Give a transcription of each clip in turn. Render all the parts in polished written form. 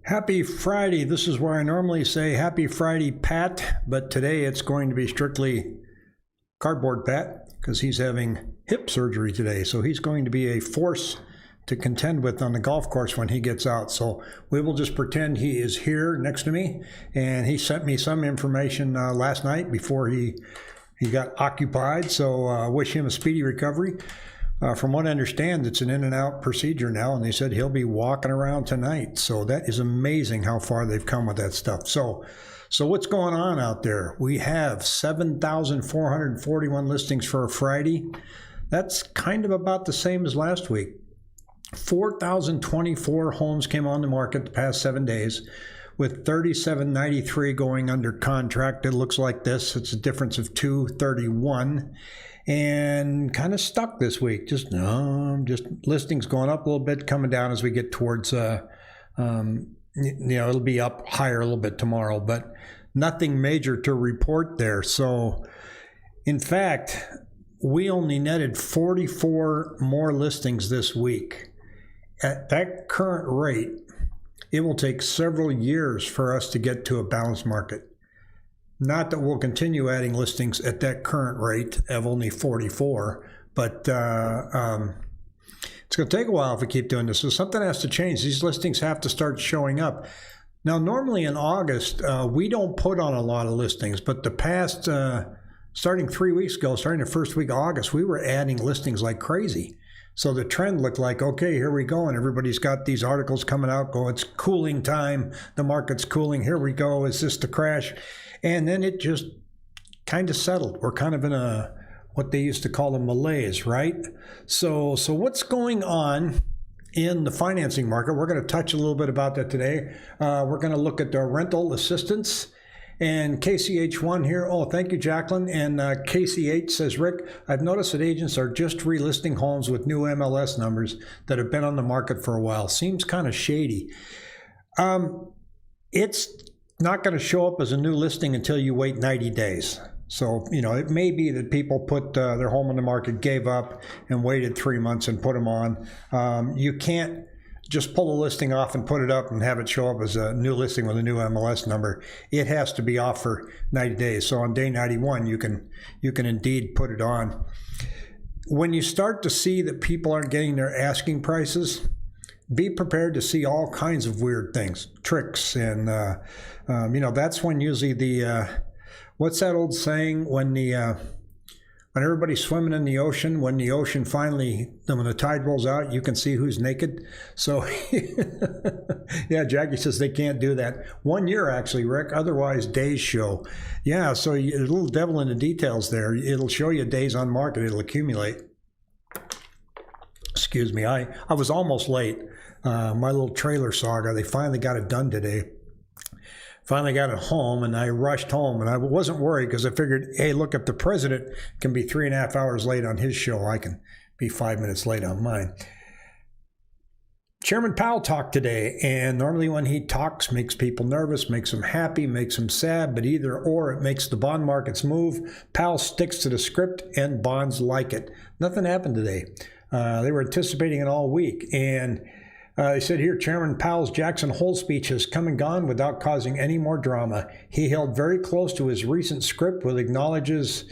Happy Friday. This is where I normally say Happy Friday, Pat, but today it's going to be strictly Cardboard Pat because he's having hip surgery today. So he's going to be a force to contend with on the golf course when he gets out. So we will just pretend he is here next to me. And he sent me some information last night before he got occupied. So wish him a speedy recovery. From what I understand, it's an in and out procedure now, and they said he'll be walking around tonight. So that is amazing how far they've come with that stuff. So what's going on out there? We have 7,441 listings for a Friday. That's kind of about the same as last week. 4,024 homes came on the market the past 7 days, with 3,793 going under contract. It looks like this. It's a difference of 231. And kind of stuck this week. Just listings going up a little bit, coming down as we get towards, it'll be up higher a little bit tomorrow, but nothing major to report there. So, in fact, we only netted 44 more listings this week. At that current rate, it will take several years for us to get to a balanced market. Not that we'll continue adding listings at that current rate of only 44, but it's going to take a while if we keep doing this. So something has to change. These listings have to start showing up. Now, normally in August, we don't put on a lot of listings, but the past, starting 3 weeks ago, starting the first week of August, we were adding listings like crazy. So the trend looked like, okay, here we go. And everybody's got these articles coming out, going, it's cooling time. The market's cooling. Here we go. Is this the crash? And then it just kind of settled. We're kind of in a, what they used to call a malaise, right? So what's going on in the financing market? We're going to touch a little bit about that today. We're going to look at the rental assistance. And KCH1 here, oh, thank you, Jacqueline. And KCH says, Rick, I've noticed that agents are just relisting homes with new MLS numbers that have been on the market for a while. Seems kind of shady. It's not going to show up as a new listing until you wait 90 days. So, it may be that people put their home on the market, gave up, and waited 3 months and put them on. You can't just pull a listing off and put it up and have it show up as a new listing with a new MLS number. It has to be off for 90 days. So on day 91, you can indeed put it on. When you start to see that people aren't getting their asking prices, be prepared to see all kinds of weird things, tricks, and that's when usually the what's that old saying, when everybody's swimming in the ocean, when the ocean finally, when the tide rolls out, you can see who's naked. So yeah, Jackie says they can't do that. 1 year actually, Rick, otherwise days show. Yeah, so a little devil in the details there. It'll show you days on market, it'll accumulate. Excuse me, I was almost late. My little trailer saga, they finally got it done today. Finally got it home, and I rushed home, and I wasn't worried because I figured, hey, look, if the president can be 3.5 hours late on his show, I can be 5 minutes late on mine. Chairman Powell talked today, and normally when he talks, makes people nervous, makes them happy, makes them sad, but either or, it makes the bond markets move. Powell sticks to the script, and bonds like it. Nothing happened today. They were anticipating it all week, and they said here, Chairman Powell's Jackson Hole speech has come and gone without causing any more drama. He held very close to his recent script, which acknowledges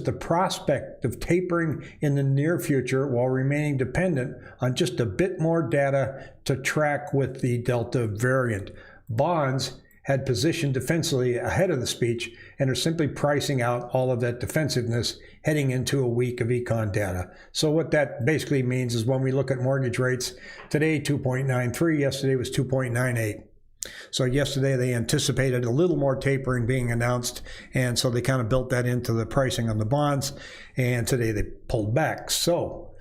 the prospect of tapering in the near future while remaining dependent on just a bit more data to track with the Delta variant. Bonds had positioned defensively ahead of the speech and are simply pricing out all of that defensiveness heading into a week of econ data. So what that basically means is when we look at mortgage rates, today 2.93, yesterday was 2.98. So yesterday they anticipated a little more tapering being announced, and so they kind of built that into the pricing on the bonds, and today they pulled back. So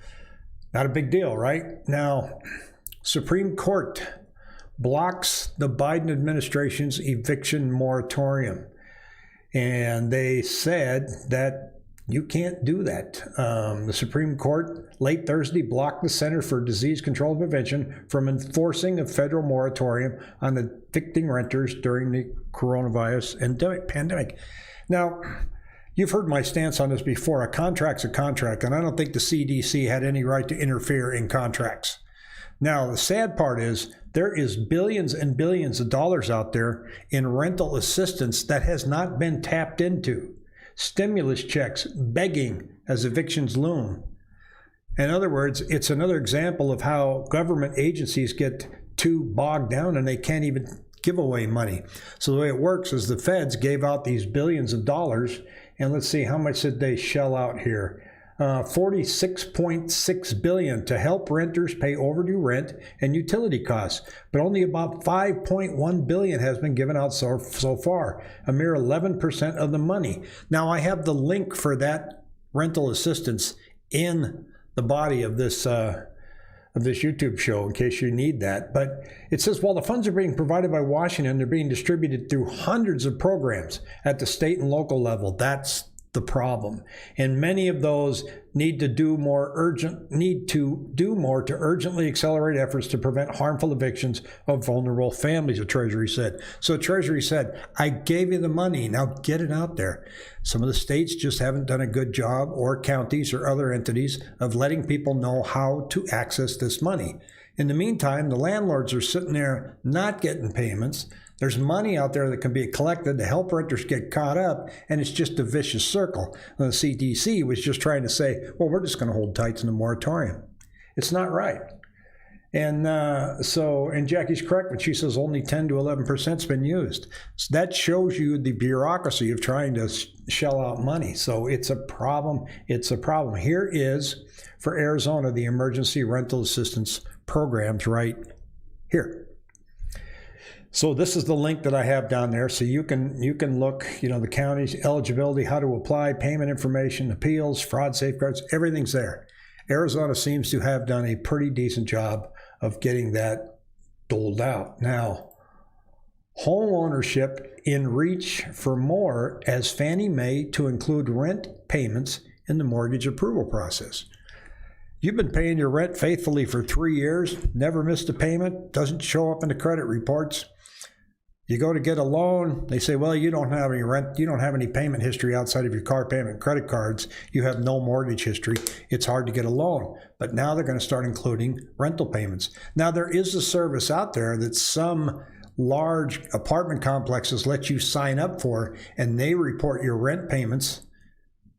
not a big deal, right? Now, Supreme Court blocks the Biden administration's eviction moratorium. And they said that you can't do that. The Supreme Court late Thursday blocked the Center for Disease Control and Prevention from enforcing a federal moratorium on evicting renters during the coronavirus pandemic. Now, you've heard my stance on this before. A contract's a contract, and I don't think the CDC had any right to interfere in contracts. Now, the sad part is there is billions and billions of dollars out there in rental assistance that has not been tapped into. Stimulus checks begging as evictions loom. In other words, it's another example of how government agencies get too bogged down and they can't even give away money. So the way it works is the feds gave out these billions of dollars, and let's see, how much did they shell out here? $46.6 billion to help renters pay overdue rent and utility costs, but only about $5.1 billion has been given out so far, a mere 11% of the money. Now, I have the link for that rental assistance in the body of this YouTube show in case you need that. But it says, while the funds are being provided by Washington, they're being distributed through hundreds of programs at the state and local level. That's the problem. And many of those need to do more to urgently accelerate efforts to prevent harmful evictions of vulnerable families, the Treasury said. So Treasury said, I gave you the money, now get it out there. Some of the states just haven't done a good job, or counties or other entities, of letting people know how to access this money. In the meantime, the landlords are sitting there not getting payments. There's money out there that can be collected to help renters get caught up, and it's just a vicious circle. The CDC was just trying to say, well, we're just going to hold tight to the moratorium. It's not right. And and Jackie's correct when she says only 10 to 11% has been used. So that shows you the bureaucracy of trying to shell out money. So it's a problem. It's a problem. Here is, for Arizona, the emergency rental assistance programs right here. So this is the link that I have down there, so you can look, the county's eligibility, how to apply, payment information, appeals, fraud safeguards, everything's there. Arizona seems to have done a pretty decent job of getting that doled out. Now, home ownership in reach for more as Fannie Mae to include rent payments in the mortgage approval process. You've been paying your rent faithfully for 3 years, never missed a payment, doesn't show up in the credit reports. You go to get a loan, they say, well, you don't have any rent, you don't have any payment history outside of your car payment credit cards, you have no mortgage history, it's hard to get a loan. But now they're going to start including rental payments. Now, there is a service out there that some large apartment complexes let you sign up for, and they report your rent payments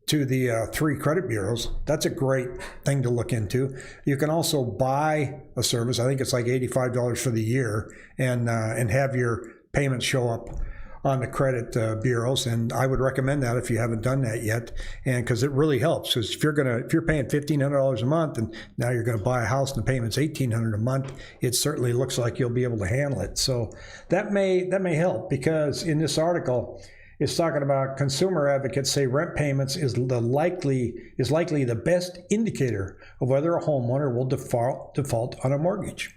to the 3 credit bureaus. That's a great thing to look into. You can also buy a service, I think it's like $85 for the year, and have your payments show up on the credit bureaus, and I would recommend that if you haven't done that yet, and because it really helps. Because if you're paying $1,500 a month, and now you're going to buy a house and the payment's $1,800 a month, it certainly looks like you'll be able to handle it. So that may help, because in this article, it's talking about consumer advocates say rent payments is likely the best indicator of whether a homeowner will default on a mortgage.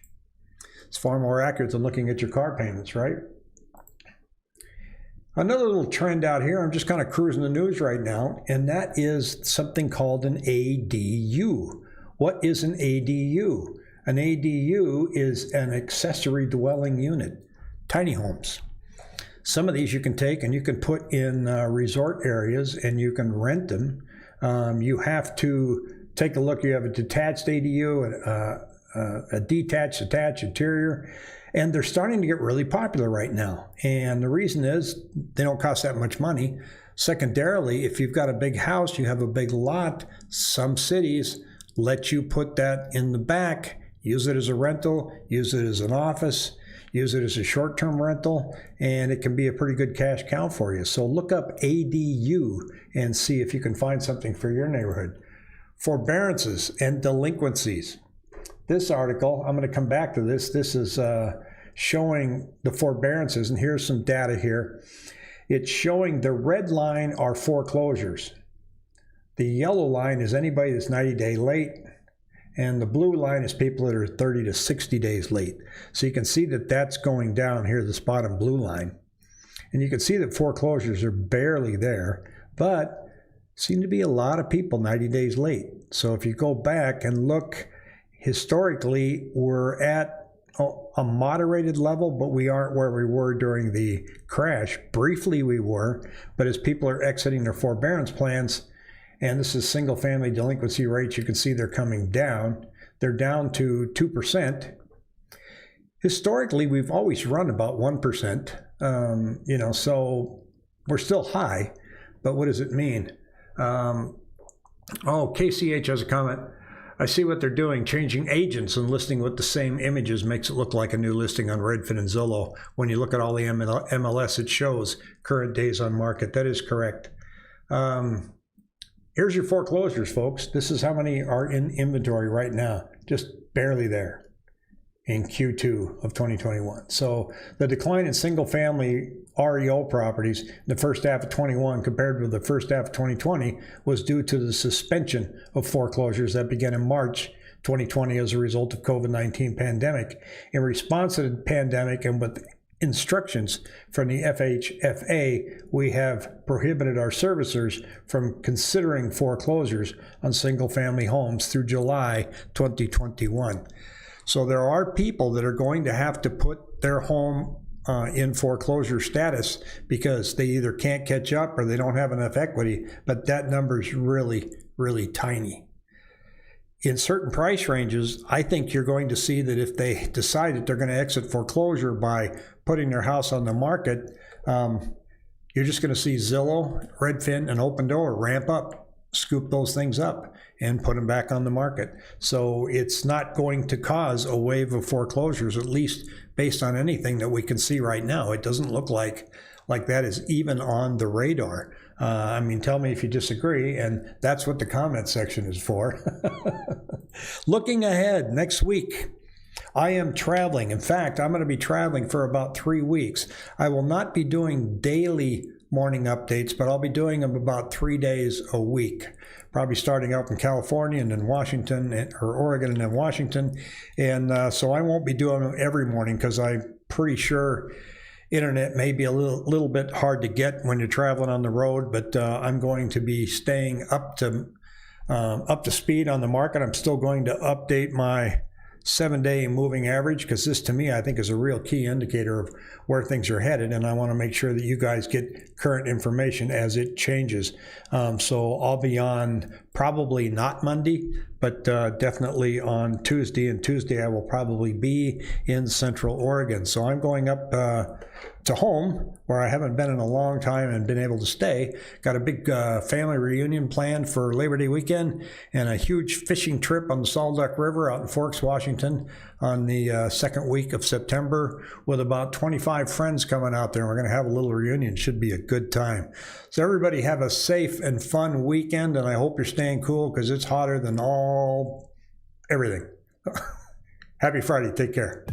It's far more accurate than looking at your car payments, right? Another little trend out here, I'm just kind of cruising the news right now, and that is something called an ADU. What is an ADU? An ADU is an accessory dwelling unit, tiny homes. Some of these you can take and you can put in resort areas and you can rent them. You have to take a look. You have a detached ADU, a detached, attached, interior, and they're starting to get really popular right now. And the reason is they don't cost that much money. Secondarily, if you've got a big house, you have a big lot, some cities let you put that in the back, use it as a rental, use it as an office, use it as a short-term rental, and it can be a pretty good cash cow for you. So look up ADU and see if you can find something for your neighborhood. Forbearances and delinquencies. This article, I'm going to come back to this. This is showing the forbearances, and here's some data here. It's showing the red line are foreclosures. The yellow line is anybody that's 90 days late, and the blue line is people that are 30 to 60 days late. So you can see that that's going down here, this bottom blue line. And you can see that foreclosures are barely there, but seem to be a lot of people 90 days late. So if you go back and look, historically, we're at a moderated level, but we aren't where we were during the crash. Briefly we were, but as people are exiting their forbearance plans, and this is single-family delinquency rates, you can see they're coming down. They're down to 2%. Historically, we've always run about 1%, so we're still high, but what does it mean? KCH has a comment. I see what they're doing, changing agents and listing with the same images makes it look like a new listing on Redfin and Zillow. When you look at all the MLS, it shows current days on market. That is correct. Here's your foreclosures, folks. This is how many are in inventory right now, just barely there in Q2 of 2021. So the decline in single-family REO properties in the first half of 21 compared with the first half of 2020 was due to the suspension of foreclosures that began in March 2020 as a result of COVID-19 pandemic. In response to the pandemic and with instructions from the FHFA, we have prohibited our servicers from considering foreclosures on single-family homes through July 2021. So there are people that are going to have to put their home in foreclosure status because they either can't catch up or they don't have enough equity, but that number is really, really tiny. In certain price ranges, I think you're going to see that if they decide that they're going to exit foreclosure by putting their house on the market, you're just going to see Zillow, Redfin, and Open Door ramp up, scoop those things up and put them back on the market. So it's not going to cause a wave of foreclosures, at least based on anything that we can see right now. It doesn't look like that is even on the radar. Tell me if you disagree, and that's what the comment section is for. Looking ahead, next week, I am traveling. In fact, I'm going to be traveling for about 3 weeks. I will not be doing daily morning updates, but I'll be doing them about 3 days a week. Probably starting out in California and then Washington, or Oregon and then Washington. And so I won't be doing them every morning because I'm pretty sure internet may be a little bit hard to get when you're traveling on the road, but I'm going to be staying up to speed on the market. I'm still going to update my 7-day moving average because this, to me, I think is a real key indicator of where things are headed, and I want to make sure that you guys get current information as it changes. So I'll be on probably not Monday, but definitely on Tuesday, and Tuesday I will probably be in Central Oregon. So I'm going up to home where I haven't been in a long time and been able to stay. Got a big family reunion planned for Labor Day weekend and a huge fishing trip on the Salt Duck River out in Forks, Washington on the second week of September with about 25 friends coming out there. We're going to have a little reunion. Should be a good time. So everybody have a safe and fun weekend, and I hope you're staying cool because it's hotter than everything. Happy Friday. Take care.